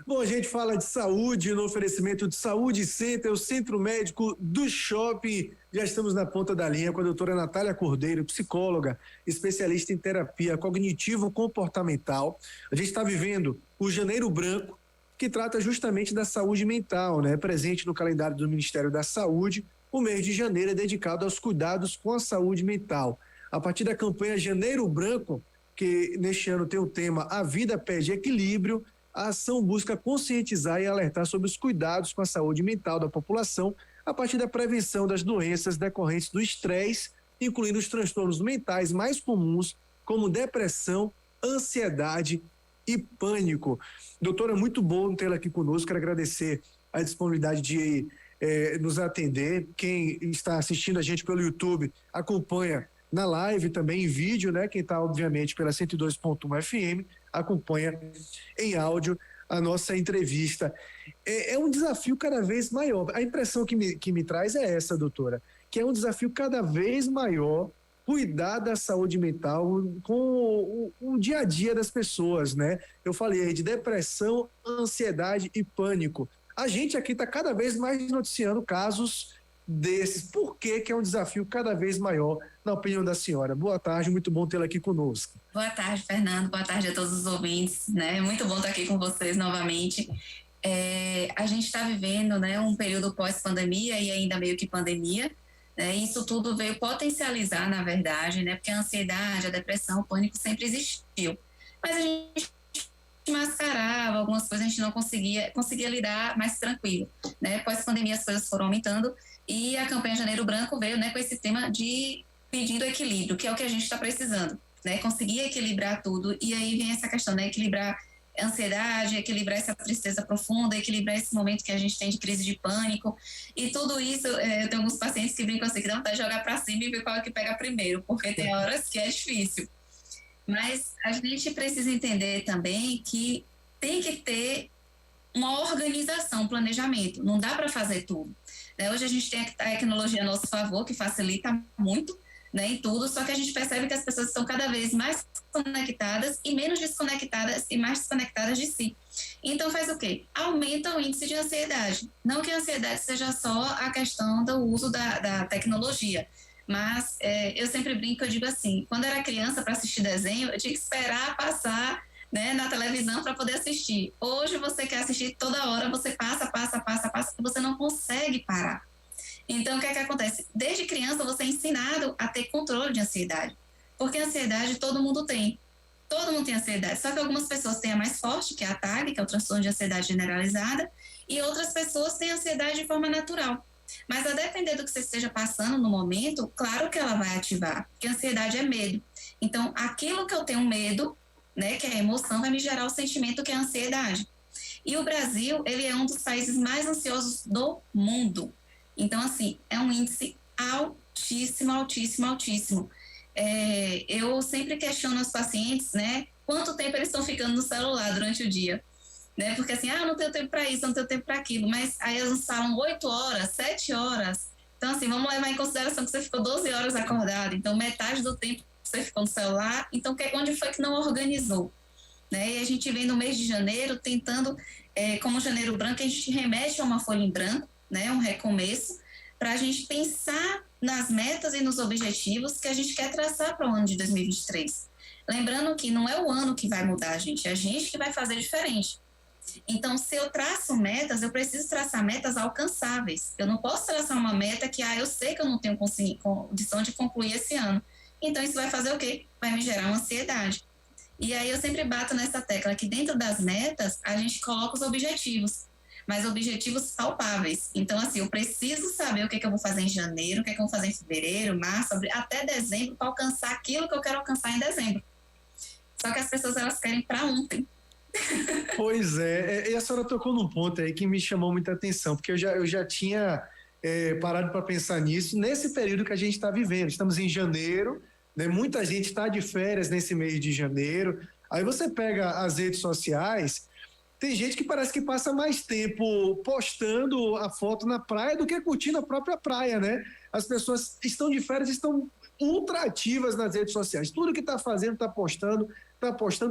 Bom, a gente fala de saúde no oferecimento de Saúde Center, o centro médico do shopping. Já estamos na ponta da linha com a doutora Natália Cordeiro, psicóloga, especialista em terapia cognitivo-comportamental. A gente está vivendo o Janeiro Branco, que trata justamente da saúde mental, né? Presente no calendário do Ministério da Saúde, o mês de janeiro é dedicado aos cuidados com a saúde mental. A partir da campanha Janeiro Branco, que neste ano tem o tema A Vida Pede Equilíbrio, a ação busca conscientizar e alertar sobre os cuidados com a saúde mental da população a partir da prevenção das doenças decorrentes do estresse, incluindo os transtornos mentais mais comuns, como depressão, ansiedade e pânico. Doutora, muito bom tê-la aqui conosco, quero agradecer a disponibilidade de nos atender. Quem está assistindo a gente pelo YouTube acompanha na live, também em vídeo, né? Quem está, obviamente, pela 102.1 FM, acompanha em áudio a nossa entrevista. É um desafio cada vez maior. A impressão que me traz é essa, doutora, que é um desafio cada vez maior cuidar da saúde mental com o dia a dia das pessoas, né? Eu falei aí de depressão, ansiedade e pânico. A gente aqui está cada vez mais noticiando casos desses. Por que é um desafio cada vez maior, na opinião da senhora? Boa tarde, muito bom tê-la aqui conosco. Boa tarde, Fernando, boa tarde a todos os ouvintes, né? Muito bom estar aqui com vocês novamente. A gente está vivendo, né, um período pós-pandemia e ainda meio que pandemia, né? Isso tudo veio potencializar, na verdade, né? Porque a ansiedade, a depressão, o pânico sempre existiu. Mas a gente mascarava algumas coisas, a gente não conseguia lidar mais tranquilo, né? Pós-pandemia as coisas foram aumentando e a campanha Janeiro Branco veio, né, com esse tema de pedindo equilíbrio, que é o que a gente está precisando, né? Conseguir equilibrar tudo. E aí vem essa questão, né? Equilibrar a ansiedade, equilibrar essa tristeza profunda, equilibrar esse momento que a gente tem de crise de pânico. E tudo isso, eu tenho alguns pacientes que brincam assim, que dá vontade de jogar para cima e ver qual é que pega primeiro, porque tem horas que é difícil. Mas a gente precisa entender também que tem que ter uma organização, um planejamento. Não dá para fazer tudo. Hoje a gente tem a tecnologia a nosso favor, que facilita muito, né, em tudo, só que a gente percebe que as pessoas estão cada vez mais conectadas e menos desconectadas e mais desconectadas de si. Então faz o quê? Aumenta o índice de ansiedade. Não que a ansiedade seja só a questão do uso da tecnologia, mas eu sempre brinco, eu digo assim, quando eu era criança para assistir desenho, eu tinha que esperar passar, né, na televisão para poder assistir. Hoje você quer assistir toda hora, você passa, e você não consegue parar. Então, o que é que acontece? Desde criança, você é ensinado a ter controle de ansiedade. Porque a ansiedade todo mundo tem. Todo mundo tem ansiedade. Só que algumas pessoas têm a mais forte, que é a TAG, que é o transtorno de ansiedade generalizada, e outras pessoas têm ansiedade de forma natural. Mas a depender do que você esteja passando no momento, claro que ela vai ativar. Porque a ansiedade é medo. Então, aquilo que eu tenho medo, né, que é a emoção, vai me gerar o sentimento que é a ansiedade. E o Brasil, ele é um dos países mais ansiosos do mundo. Então, assim, é um índice altíssimo, altíssimo, altíssimo. Eu sempre questiono os pacientes, né, quanto tempo eles estão ficando no celular durante o dia, né, porque assim, não tenho tempo para isso, não tenho tempo para aquilo, mas aí eles falam 8 horas, 7 horas, então assim, vamos levar em consideração que você ficou 12 horas acordado, então metade do tempo você ficou no celular, então onde foi que não organizou? Né? E a gente vem no mês de janeiro tentando, como Janeiro Branco, a gente remete a uma folha em branco, né, um recomeço, para a gente pensar nas metas e nos objetivos que a gente quer traçar para o ano de 2023. Lembrando que não é o ano que vai mudar, gente, é a gente que vai fazer diferente. Então, se eu traço metas, eu preciso traçar metas alcançáveis. Eu não posso traçar uma meta que, eu sei que eu não tenho condição de concluir esse ano. Então, isso vai fazer o quê? Vai me gerar uma ansiedade. E aí eu sempre bato nessa tecla que dentro das metas, a gente coloca os objetivos, mas objetivos palpáveis. Então, assim, eu preciso saber o que eu vou fazer em janeiro, o que eu vou fazer em fevereiro, março, até dezembro, para alcançar aquilo que eu quero alcançar em dezembro. Só que as pessoas, elas querem para ontem. Pois é, e a senhora tocou num ponto aí que me chamou muita atenção, porque eu já tinha parado para pensar nisso, nesse período que a gente está vivendo. Estamos em janeiro, né? Muita gente está de férias nesse mês de janeiro, aí você pega as redes sociais, tem gente que parece que passa mais tempo postando a foto na praia do que curtindo a própria praia, né? As pessoas estão de férias, estão ultra ativas nas redes sociais, tudo que está fazendo está postando,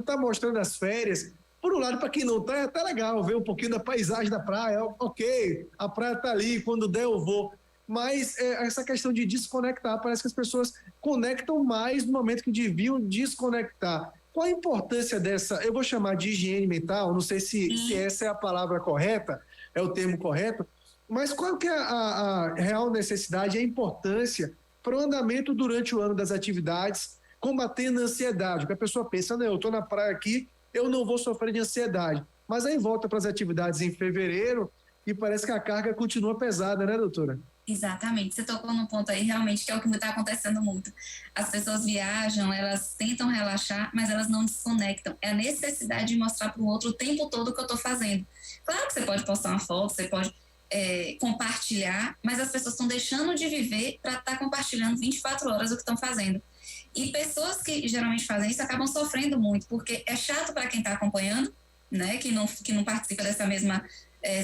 está mostrando as férias. Por um lado, para quem não está, é até legal ver um pouquinho da paisagem da praia. Ok, a praia está ali, quando der eu vou. Mas essa questão de desconectar, parece que as pessoas conectam mais no momento que deviam desconectar. Qual a importância dessa, eu vou chamar de higiene mental, não sei se essa é a palavra correta, é o termo correto, mas qual que é a real necessidade e a importância para o andamento durante o ano das atividades, combatendo a ansiedade? Porque a pessoa pensa, não, eu estou na praia aqui, eu não vou sofrer de ansiedade. Mas aí volta para as atividades em fevereiro e parece que a carga continua pesada, né, doutora? Exatamente, você tocou num ponto aí realmente que é o que está acontecendo muito. As pessoas viajam, elas tentam relaxar, mas elas não desconectam. É a necessidade de mostrar para o outro o tempo todo o que eu estou fazendo. Claro que você pode postar uma foto, você pode compartilhar, mas as pessoas estão deixando de viver para estar compartilhando 24 horas o que estão fazendo. E pessoas que geralmente fazem isso acabam sofrendo muito, porque é chato para quem está acompanhando, né, que não participa dessa mesma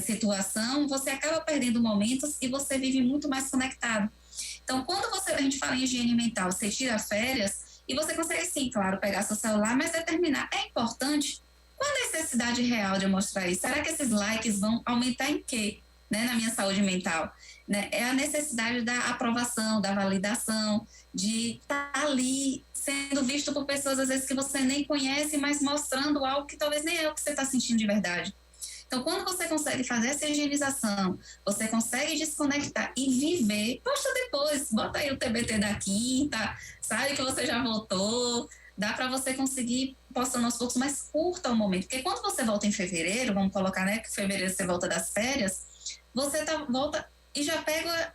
situação, você acaba perdendo momentos e você vive muito mais conectado. Então, quando a gente fala em higiene mental, você tira férias e você consegue, sim, claro, pegar seu celular, mas determinar, é importante? Qual a necessidade real de eu mostrar isso? Será que esses likes vão aumentar em quê? Né, na minha saúde mental? Né? É a necessidade da aprovação, da validação, de estar ali sendo visto por pessoas, às vezes, que você nem conhece, mas mostrando algo que talvez nem é o que você está sentindo de verdade. Então, quando você consegue fazer essa higienização, você consegue desconectar e viver, posta depois, bota aí o TBT da quinta, sabe que você já voltou, dá para você conseguir postando aos poucos, mas curta o momento. Porque quando você volta em fevereiro, vamos colocar, né, que em fevereiro você volta das férias, você volta e já pega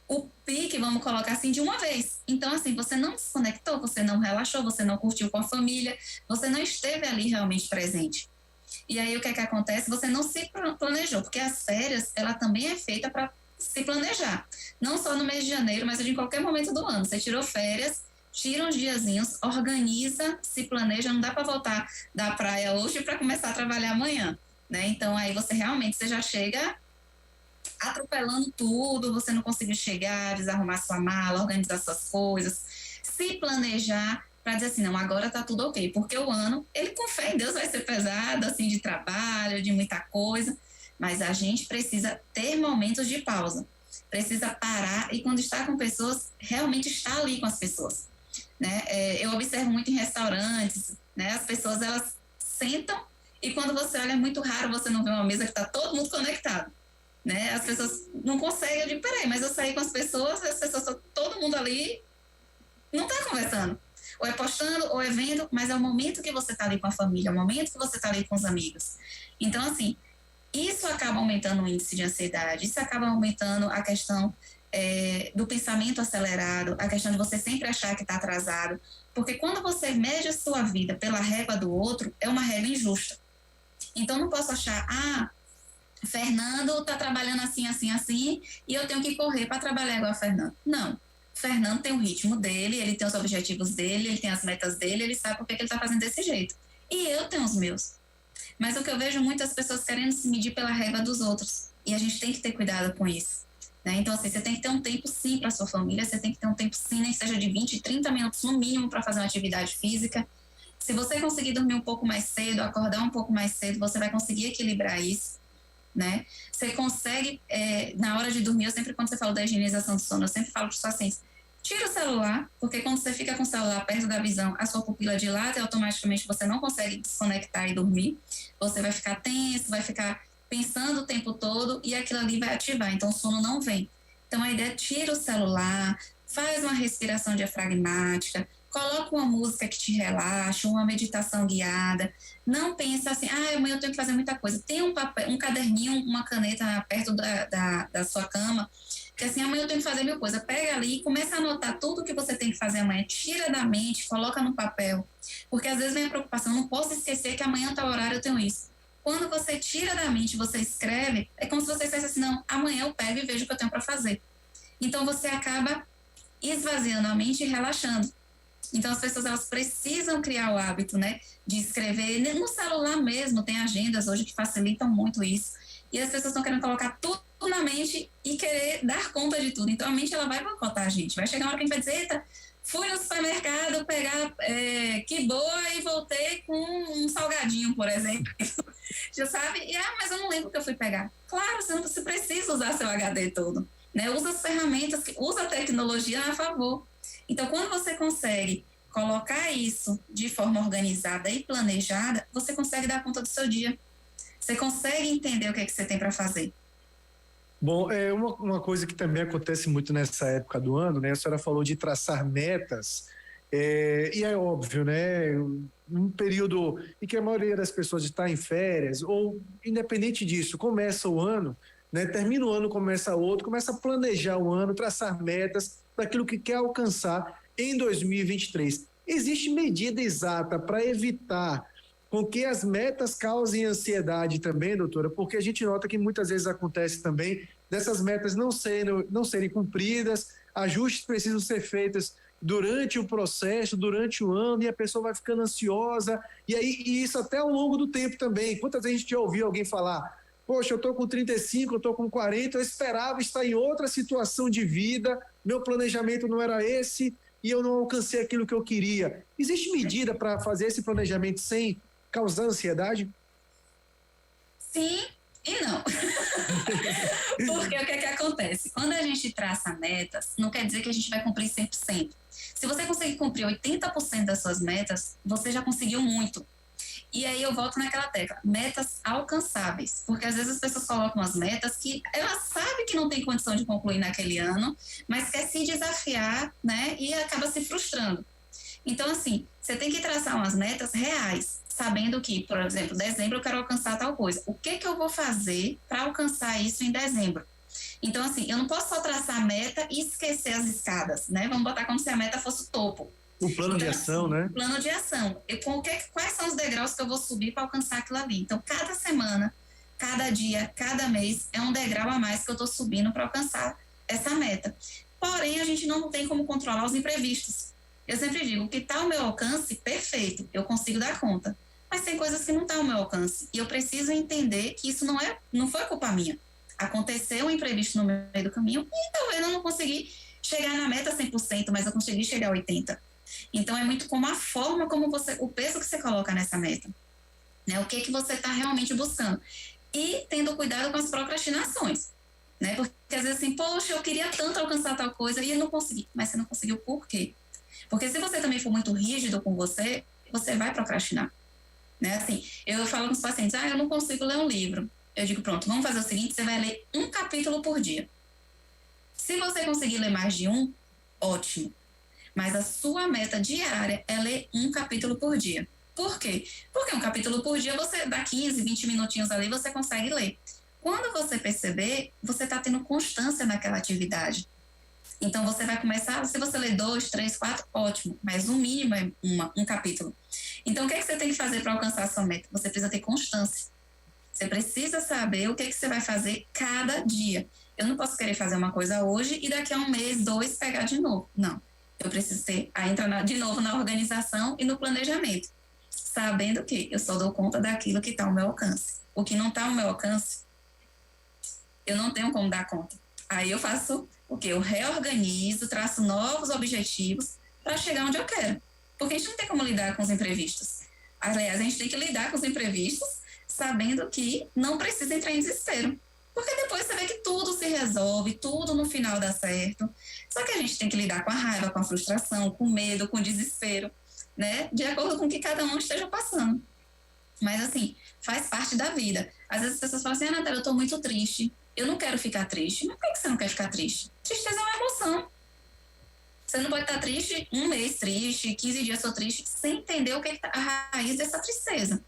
o pique, vamos colocar assim, de uma vez. Então, assim, você não desconectou, você não relaxou, você não curtiu com a família, você não esteve ali realmente presente. E aí o que é que acontece? Você não se planejou, porque as férias, ela também é feita para se planejar. Não só no mês de janeiro, mas em qualquer momento do ano. Você tirou férias, tira uns diazinhos, organiza, se planeja, não dá para voltar da praia hoje para começar a trabalhar amanhã, né? Então aí você já chega atropelando tudo, você não conseguiu chegar, desarrumar sua mala, organizar suas coisas, se planejar para dizer assim, não, agora tá tudo ok, porque o ano, ele com fé em Deus vai ser pesado, assim, de trabalho, de muita coisa, mas a gente precisa ter momentos de pausa, precisa parar e quando está com pessoas, realmente estar ali com as pessoas, né? Eu observo muito em restaurantes, né? As pessoas, elas sentam e quando você olha, é muito raro você não ver uma mesa que está todo mundo conectado, né? As pessoas não conseguem, eu digo, peraí, mas eu saí com as pessoas estão todo mundo ali, não está conversando. Ou é postando, ou é vendo, mas é o momento que você está ali com a família, é o momento que você está ali com os amigos. Então, assim, isso acaba aumentando o índice de ansiedade, isso acaba aumentando a questão do pensamento acelerado, a questão de você sempre achar que está atrasado, porque quando você mede a sua vida pela régua do outro, é uma régua injusta. Então, não posso achar, Fernando está trabalhando assim, assim, assim, e eu tenho que correr para trabalhar igual a Fernando. Não. Fernando tem o ritmo dele, ele tem os objetivos dele, ele tem as metas dele, ele sabe por que ele está fazendo desse jeito. E eu tenho os meus. Mas o que eu vejo muitas pessoas querendo se medir pela régua dos outros. E a gente tem que ter cuidado com isso. Né? Então, assim, você tem que ter um tempo sim para sua família, você tem que ter um tempo sim, nem que seja de 20, 30 minutos no mínimo para fazer uma atividade física. Se você conseguir dormir um pouco mais cedo, acordar um pouco mais cedo, você vai conseguir equilibrar isso. Né? Você consegue, na hora de dormir, eu sempre, quando você fala da higienização do sono, eu sempre falo para os pacientes, tira o celular, porque quando você fica com o celular perto da visão, a sua pupila dilata e automaticamente você não consegue desconectar e dormir, você vai ficar tenso, vai ficar pensando o tempo todo e aquilo ali vai ativar, então o sono não vem. Então a ideia é tira o celular, faz uma respiração diafragmática, coloca uma música que te relaxa, uma meditação guiada. Não pensa assim, amanhã eu tenho que fazer muita coisa. Tem um papel, um caderninho, uma caneta perto da sua cama, que assim, amanhã eu tenho que fazer mil coisas. Pega ali e começa a anotar tudo que você tem que fazer amanhã. Tira da mente, coloca no papel. Porque às vezes vem a preocupação, não posso esquecer que amanhã tá horário, eu tenho isso. Quando você tira da mente, você escreve, é como se você dissesse assim, não, amanhã eu pego e vejo o que eu tenho para fazer. Então você acaba esvaziando a mente e relaxando. Então, as pessoas, elas precisam criar o hábito, né, de escrever. No celular mesmo, tem agendas hoje que facilitam muito isso. E as pessoas estão querendo colocar tudo na mente e querer dar conta de tudo. Então, a mente, ela vai boicotar a gente. Vai chegar uma hora que a gente vai dizer, eita, Fui no supermercado pegar que boa e voltei com um salgadinho, por exemplo. Já sabe? Mas eu não lembro o que eu fui pegar. Claro, você precisa usar seu HD todo. Né? Usa as ferramentas, usa a tecnologia a favor. Então, quando você consegue colocar isso de forma organizada e planejada, você consegue dar conta do seu dia. Você consegue entender o que você tem para fazer. Bom, uma coisa que também acontece muito nessa época do ano, né? A senhora falou de traçar metas, e é óbvio, né? Um período em que a maioria das pessoas está em férias, ou independente disso, começa o ano, né? Termina o ano, começa outro, começa a planejar o ano, traçar metas daquilo que quer alcançar em 2023. Existe medida exata para evitar com que as metas causem ansiedade também, doutora? Porque a gente nota que muitas vezes acontece também dessas metas não serem cumpridas, ajustes precisam ser feitos durante o processo, durante o ano, e a pessoa vai ficando ansiosa, e isso até ao longo do tempo também. Quantas vezes a gente já ouviu alguém falar: poxa, eu estou com 35, eu estou com 40, eu esperava estar em outra situação de vida, meu planejamento não era esse, e eu não alcancei aquilo que eu queria. Existe medida para fazer esse planejamento sem causar ansiedade? Sim e não. Porque o que acontece? Quando a gente traça metas, não quer dizer que a gente vai cumprir 100%. Se você conseguir cumprir 80% das suas metas, você já conseguiu muito. E aí eu volto naquela tecla, metas alcançáveis, porque às vezes as pessoas colocam as metas que ela sabe que não tem condição de concluir naquele ano, mas quer se desafiar, né, e acaba se frustrando. Então, assim, você tem que traçar umas metas reais, sabendo que, por exemplo, dezembro eu quero alcançar tal coisa. O que eu vou fazer para alcançar isso em dezembro? Então, assim, eu não posso só traçar a meta e esquecer as escadas, né? Vamos botar como se a meta fosse o topo. O plano de ação, né? Plano de ação. Quais são os degraus que eu vou subir para alcançar aquilo ali? Então, cada semana, cada dia, cada mês é um degrau a mais que eu estou subindo para alcançar essa meta. Porém, a gente não tem como controlar os imprevistos. Eu sempre digo, o que está ao meu alcance, perfeito, eu consigo dar conta. Mas tem coisas que não estão ao meu alcance. E eu preciso entender que isso não foi culpa minha. Aconteceu um imprevisto no meio do caminho e talvez eu não consegui chegar na meta 100%, mas eu consegui chegar a 80%. Então, é muito como a forma como o peso que você coloca nessa meta. Né? O que você está realmente buscando. E tendo cuidado com as procrastinações. Né? Porque às vezes assim, poxa, eu queria tanto alcançar tal coisa e eu não consegui. Mas você não conseguiu por quê? Porque se você também for muito rígido com você vai procrastinar. Né? Assim, eu falo com os pacientes, eu não consigo ler um livro. Eu digo, pronto, vamos fazer o seguinte, você vai ler um capítulo por dia. Se você conseguir ler mais de um, ótimo. Mas a sua meta diária é ler um capítulo por dia. Por quê? Porque um capítulo por dia, você dá 15, 20 minutinhos ali, você consegue ler. Quando você perceber, você está tendo constância naquela atividade. Então, você vai começar, se você ler 2, 3, 4, ótimo, mas o mínimo é um capítulo. Então, o que você tem que fazer para alcançar a sua meta? Você precisa ter constância. Você precisa saber o que você vai fazer cada dia. Eu não posso querer fazer uma coisa hoje e daqui a um mês, 2, pegar de novo. Não. Eu preciso entrar de novo na organização e no planejamento, sabendo que eu só dou conta daquilo que está ao meu alcance. O que não está ao meu alcance, eu não tenho como dar conta. Aí eu faço o quê? Eu reorganizo, traço novos objetivos para chegar onde eu quero. Porque a gente não tem como lidar com os imprevistos. Aliás, a gente tem que lidar com os imprevistos sabendo que não precisa entrar em desespero. Porque depois você vê que tudo se resolve, tudo no final dá certo. Só que a gente tem que lidar com a raiva, com a frustração, com o medo, com o desespero, né? De acordo com o que cada um esteja passando. Mas, assim, faz parte da vida. Às vezes as pessoas falam assim, Natália, eu estou muito triste. Eu não quero ficar triste. Mas por que você não quer ficar triste? Tristeza é uma emoção. Você não pode estar triste um mês triste, 15 dias só triste, sem entender o que é a raiz dessa tristeza.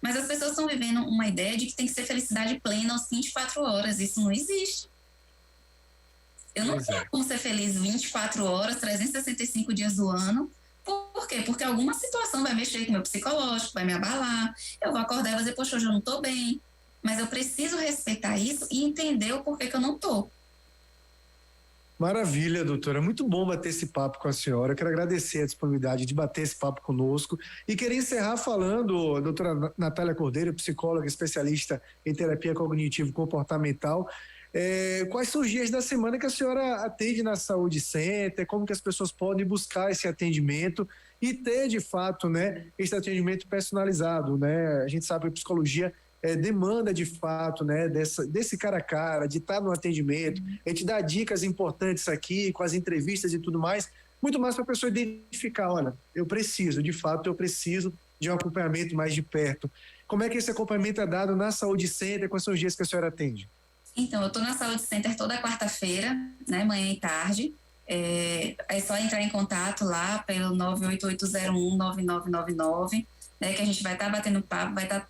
Mas as pessoas estão vivendo uma ideia de que tem que ser felicidade plena aos 24 horas. Isso não existe. Eu não tenho como ser feliz 24 horas, 365 dias do ano. Por quê? Porque alguma situação vai mexer com o meu psicológico, vai me abalar. Eu vou acordar e vou dizer, poxa, hoje eu não estou bem. Mas eu preciso respeitar isso e entender o porquê que eu não estou. Maravilha, doutora. Muito bom bater esse papo com a senhora. Eu quero agradecer a disponibilidade de bater esse papo conosco e queria encerrar falando, doutora Natália Cordeiro, psicóloga especialista em terapia cognitivo-comportamental, Quais são os dias da semana que a senhora atende na Saúde Center? Como que as pessoas podem buscar esse atendimento e ter, de fato, né, esse atendimento personalizado, né? A gente sabe que a psicologia demanda, de fato, né, desse cara a cara, de estar no atendimento. A gente dá dicas importantes aqui, com as entrevistas e tudo mais, muito mais para a pessoa identificar, olha, de fato, eu preciso de um acompanhamento mais de perto. Como é que esse acompanhamento é dado na Saúde Center? Quais são os dias que a senhora atende? Então, eu estou na Saúde Center toda quarta-feira, né, manhã e tarde. É só entrar em contato lá pelo 988019999, né, que a gente vai estar batendo papo, vai estar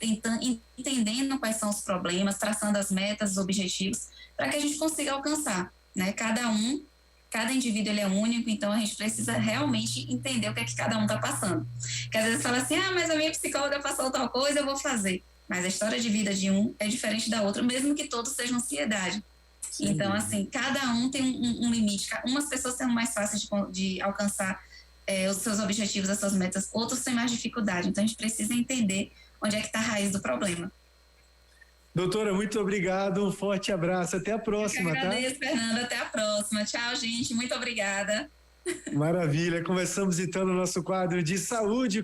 entendendo quais são os problemas, traçando as metas, os objetivos, para que a gente consiga alcançar, né? Cada indivíduo ele é único, então a gente precisa realmente entender o que é que cada um está passando. Porque às vezes fala assim, mas a minha psicóloga passou tal coisa, eu vou fazer. Mas a história de vida de um é diferente da outra, mesmo que todos sejam ansiedade. Sim. Então, assim, cada um tem um limite. Umas pessoas são mais fáceis de alcançar os seus objetivos, as suas metas, outros têm mais dificuldade. Então, a gente precisa entender onde é que está a raiz do problema. Doutora, muito obrigado, um forte abraço, até a próxima, Eu agradeço, tá? Fernanda, até a próxima. Tchau, gente, muito obrigada. Maravilha, começamos então no nosso quadro de saúde.